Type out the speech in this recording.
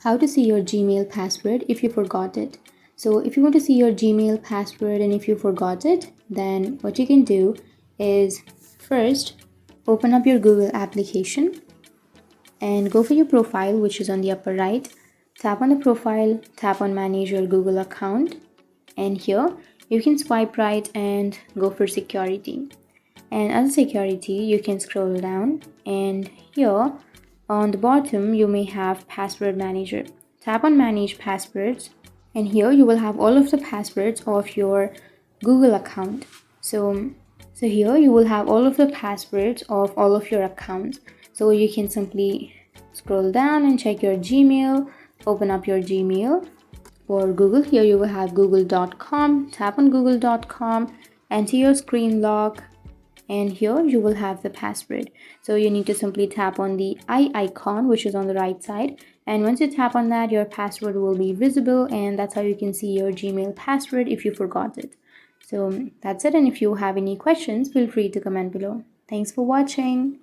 how to see your Gmail password if you forgot it. So if you want to see your Gmail password and if you forgot it, then what you can do is first open up your Google application and go for your profile, which is on the upper right. Tap on the profile, tap on manage your Google account, and here you can swipe right and go for security. And under security, you can scroll down, and here on the bottom you may have password manager. Tap on manage passwords, and here you will have all of the passwords of your Google account. So here you will have all of the passwords of all of your accounts. So you can simply scroll down and check your Gmail, open up your Gmail. For Google, here you will have google.com. Tap on google.com, enter your screen lock, and here you will have the password. So you need to simply tap on the eye icon, which is on the right side, and once you tap on that, your password will be visible, and that's how you can see your Gmail password if you forgot it. So that's it, and if you have any questions, feel free to comment below. Thanks for watching.